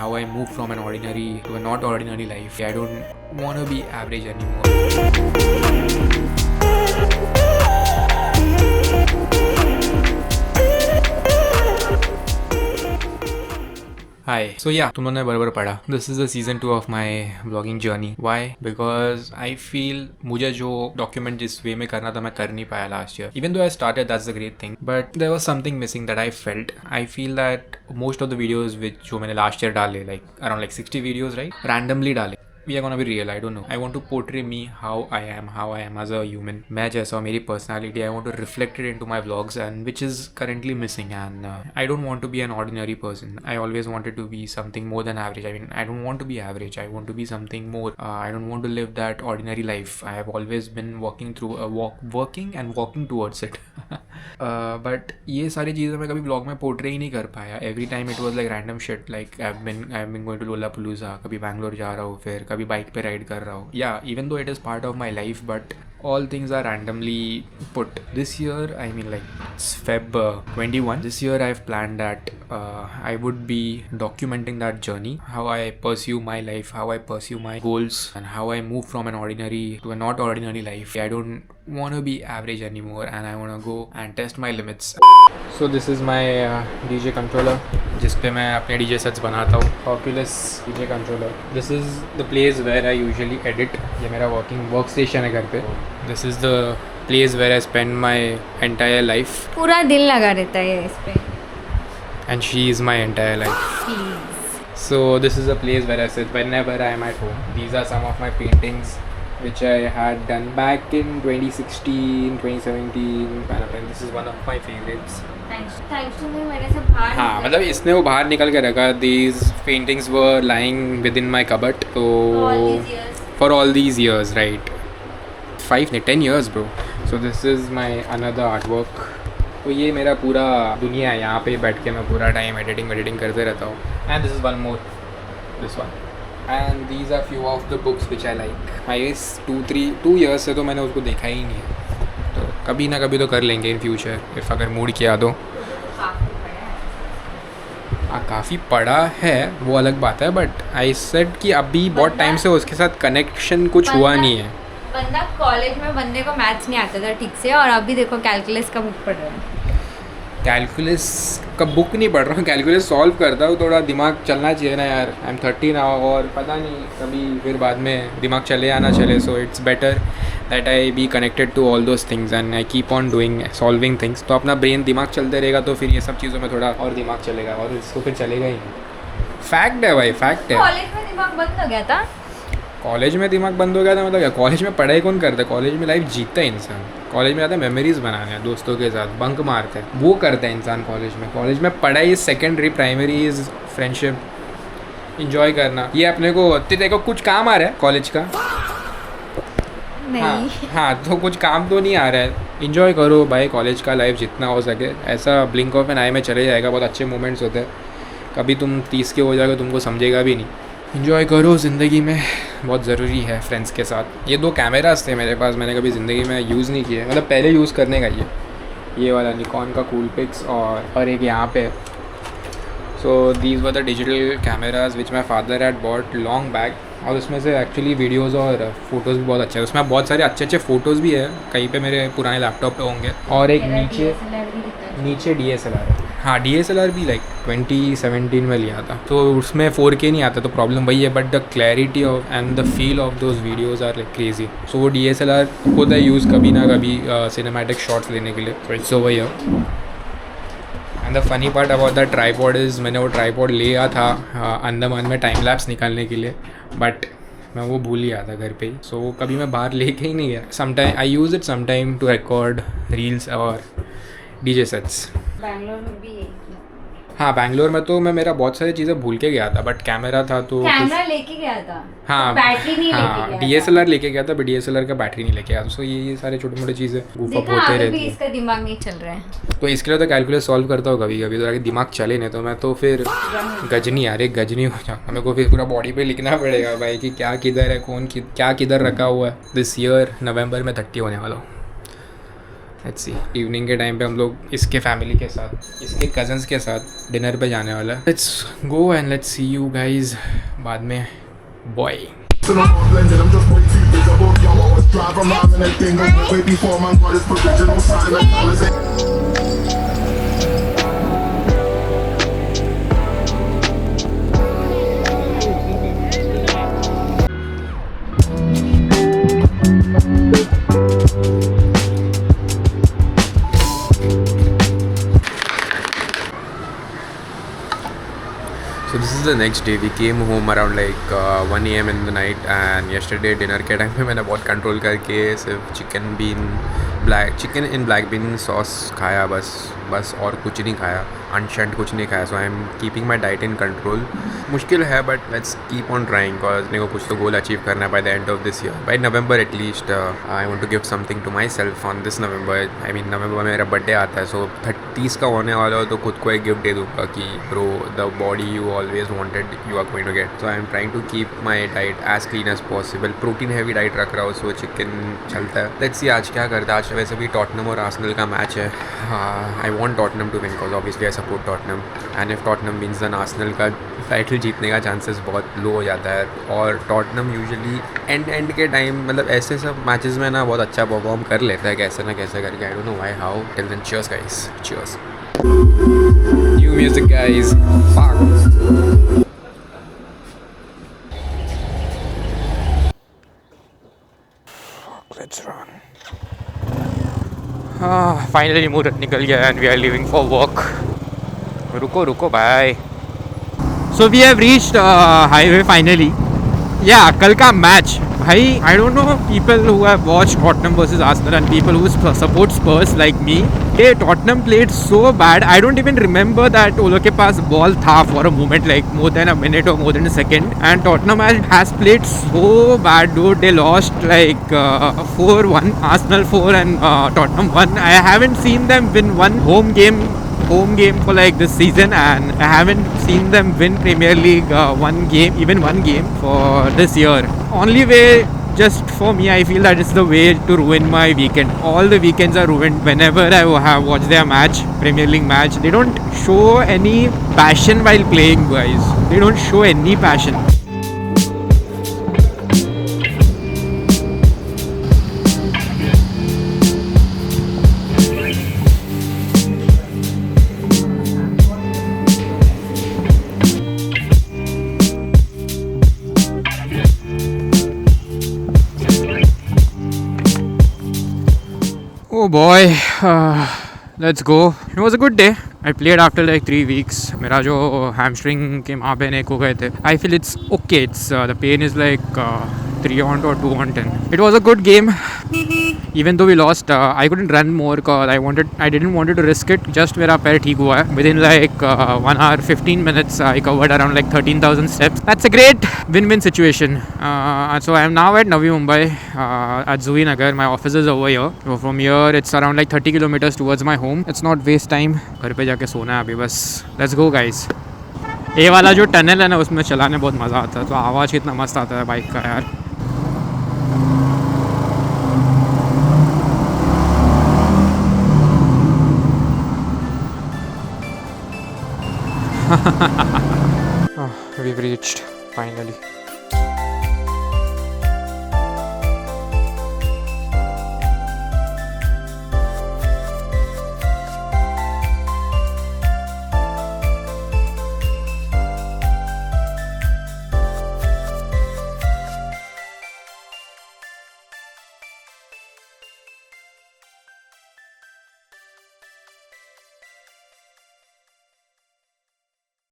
how I moved from an ordinary to a not ordinary life. I don't want to be average anymore. Hi. So yeah, तुमने बराबर पढ़ा. This is the season 2 of my vlogging journey. Why? Because I feel मुझे जो document जिस way में करना था मैं कर नहीं पाया last year. Even though I started, that's the great thing. But there was something missing that I felt. I feel that most of the videos which जो मैंने last year डाले, like around like 60 videos, right? Randomly डाले. We are gonna be real. I don't know. I want to portray me how I am as a human. मैं जैसा हूँ, मेरी personality. I want to reflect it into my vlogs, and which is currently missing. And I don't want to be an ordinary person. I always wanted to be something more than average. I mean, I don't want to be average. I want to be something more. I don't want to live that ordinary life. I have always been working towards it. But ये सारी चीज़ें मैं कभी vlog में portray ही नहीं कर पाया. Every time it was like random shit. Like I've been going to Lollapalooza. कभी बैंगलोर जा रहा हूँ, फिर कभी बाइक पे राइड कर रहा हूँ. Yeah, even though it is part of my life, but all things are randomly put. This year, I mean like it's Feb 21. This year I've planned that I would be documenting that journey, how I pursue my life, how I pursue my goals, and how I move from an ordinary to a not ordinary life. I don't want to be average anymore, and I want to go and test my limits. So this is my DJ controller, जिस पे मैं अपने DJ sets बनाता हूँ. Oculus DJ controller. This is the place where I usually edit. ये मेरा workstation है घर पे. This is the place where I spend my entire life. पूरा दिल लगा रहता है इस पे. And she is my entire life. Please. So this is a place where I sit whenever I am at home. These are some of my paintings which I had done back in 2016, 2017. This is one of my favorites. Thanks to me मैंने सब बाहर. हाँ, मतलब इसने वो बाहर निकल के रखा. These paintings were lying within my cupboard. So for all these years, right? 10 years, bro. So this is my another artwork. तो ये मेरा पूरा दुनिया है. यहाँ पे बैठ के मैं पूरा टाइम एडिटिंग करते रहता हूँ. And this is one more. This one. And these are few of the books which I like. I guess 2 years से तो मैंने उसको देखा ही नहीं है. तो कभी ना कभी तो कर लेंगे इन फ्यूचर, इफ़ अगर मूड किया तो. हाँ, काफ़ी पढ़ा है, वो अलग बात है. बट आई सेड कि अभी बहुत टाइम से उसके साथ कनेक्शन कुछ हुआ नहीं है. बंदा कॉलेज में बंदे को मैथ्स नहीं आता था ठीक से, और अभी देखो कैलकुलस का बुक पढ़ रहा है. कैलकुलस का बुक नहीं पढ़ रहा हूँ, कैलकुलस सॉल्व करता हूँ. थोड़ा दिमाग चलना चाहिए ना यार. आई एम 30 नाउ, और पता नहीं कभी फिर बाद में दिमाग चले या ना चले. So it's better that I be connected to all those things and I keep on doing solving things. तो अपना ब्रेन दिमाग चलते रहेगा तो फिर ये सब चीज़ों में थोड़ा और दिमाग चलेगा, और इसको फिर चलेगा ही. फैक्ट है भाई, फैक्ट है. कॉलेज में दिमाग बंद हो गया था. कॉलेज में दिमाग बंद हो गया था मतलब क्या? कॉलेज में पढ़ाई कौन करता है? कॉलेज में लाइफ जीता है इंसान. कॉलेज में जाता है मेमोरीज़ बनाने, दोस्तों के साथ बंक मारते हैं, वो करता है इंसान कॉलेज में. कॉलेज में पढ़ाई secondary, primary is friendship, enjoy करना. ये अपने को तेरे को कुछ काम आ रहा है कॉलेज का? नहीं. हाँ, तो कुछ काम तो नहीं आ रहा है. इंजॉय करो भाई कॉलेज का लाइफ जितना हो सके. ऐसा ब्लिंक ऑफ एन आई में चले जाएगा. बहुत अच्छे मोमेंट्स होते हैं. कभी तुम 30 के हो जाएगा, तुमको समझेगा भी नहीं. इन्जॉय करो ज़िंदगी में, बहुत ज़रूरी है फ्रेंड्स के साथ. ये 2 कैमरास थे मेरे पास, मैंने कभी ज़िंदगी में यूज़ नहीं किए. मतलब पहले यूज़ करने का ये वाला निकॉन का कूलपिक्स, और एक यहाँ पे. So these were the digital cameras which my father had bought long back. और उसमें से एक्चुअली वीडियोज़ और फोटोज़ भी बहुत अच्छे हैं. उसमें बहुत सारे अच्छे फ़ोटोज़ भी है. कहीं पे मेरे पुराने लैपटॉप पे होंगे. और एक नीचे DSLR है. हाँ, DSLR भी लाइक 2017 में लिया था. तो उसमें 4K नहीं आता, तो प्रॉब्लम वही है. But the clarity of and the feel of those videos are like crazy. So वो DSLR होता है यूज़ कभी ना कभी सिनेमैटिक शॉट्स लेने के लिए. So it's over here. And the funny part about the tripod is, मैंने वो ट्राईपॉड लिया था अंडमान में टाइम लैप्स निकालने के लिए, बट मैं वो भूल ही आता घर पे ही. सो कभी मैं बाहर लेके ही नहीं गया. Sometime I use it sometime to record reels और DJ सेट्स. बैंगलोर में भी हाँ, बैंगलोर में तो मैं मेरा बहुत सारी चीज़ें भूल के गया था. बट कैमरा था तो कैमरा लेके गया था. हाँ, बैटरी नहीं हाँ, लेके गया. DSLR लेके गया था, बट DSLR का बैटरी नहीं लेके गया. सो ये सारे छोटे मोटे चीज़ें गूफ अप होते रहते हैं. इसका दिमाग नहीं चल रहा है, तो इसके लिए तो कैलकुलस सॉल्व करता हूँ कभी कभी. तो अगर दिमाग चले नहीं तो मैं तो फिर गजनी हो जाऊँ. मेरे को फिर पूरा बॉडी पे लिखना पड़ेगा भाई कि क्या किधर है, क्या किधर रखा हुआ है. दिस ईयर नवंबर में 30 होने वाला हूँ. लेट्स सी इवनिंग के टाइम पे हम लोग इसके फैमिली के साथ इसके कजन्स के साथ डिनर पे जाने वाला है. Let's go and let's see you guys बाद में. Boy. So no more blending, I'm just way too big above y'all. Always drive around and everything goes way before man got his provisional sign and policy. So this is the next day. We came home around like 1 AM in the night and yesterday dinner के time पे मैंने बहुत control करके सिर्फ chicken in black bean sauce खाया बस और कुछ नहीं खाया. अनशंट कुछ नहीं खाया. So I am keeping my diet in control. मुश्किल है but let's keep on trying because मेरे को कुछ तो गोल अचीव करना है by the end of this year. By November at least I want to give something to myself on this November. I mean नवंबर में मेरा बर्थडे आता है. सो 30 का होने वाला हो तो खुद को एक गिफ्ट दे दूँगा कि bro the body you always wanted you are going to get. So I am trying to keep my diet as clean as possible. Protein heavy diet रख रहा हूँ. सो चिकन चलता है. लेट्स सी आज क्या करता है. आज वैसे भी टॉटनम और आर्सेनल का मैच है. I want Tottenham to win because obviously I support Tottenham and if Tottenham wins then Arsenal का टाइटल जीतने का चांसेस बहुत लो हो जाता है. और टॉटनम यूजुअली एंड के टाइम मतलब ऐसे सब मैचेस में ना बहुत अच्छा परफॉर्म कर लेता है कैसे ना कैसे करके. I don't know why how. Till then cheers guys. Cheers. New music guys. Fuck. Let's run. Finally मुहूर्त निकल गया and we are leaving for walk. रुको bye. So we have reached highway finally. या कल का मैच भाई I don't know people who have watched Tottenham versus Arsenal and people who support Spurs like me. ये Tottenham played so bad. I don't even remember that वो लोग के पास ball था for a moment like more than a minute और more than a second. And Tottenham has played so bad dude. They lost like 4-1. Arsenal 4 and Tottenham 1. I haven't seen them win one home game for like this season and I haven't seen them win Premier League one game for this year. Only way just for me I feel that it's the way to ruin my weekend. All the weekends are ruined whenever I have watched their match, Premier League match. They don't show any passion while playing guys. They don't show any passion. Oh boy, let's go. It was a good day. I played after like 3 weeks. मेरा जो hamstring के मांपेन एक हो गए थे. I feel it's okay. The pain is like 3 on or 2 on 10. It was a good game. Even though we lost, I couldn't run more because I didn't want to risk it. Just मेरा पैर ठीक हुआ है. Within like 1 hour 15 minutes, I covered around like 13,000 steps. That's a great win-win situation. So I am now at Navi Mumbai at Zui Nagar. My office is over here. So from here, it's around like 30 kilometers towards my home. It's not waste time. घर पे जाके सोना है अभी बस. Let's go guys. ये वाला जो टनल है ना उसमें चलाने बहुत मज़ा आता है. तो आवाज़ कितना मस्त आता है बाइक का यार. We've reached finally.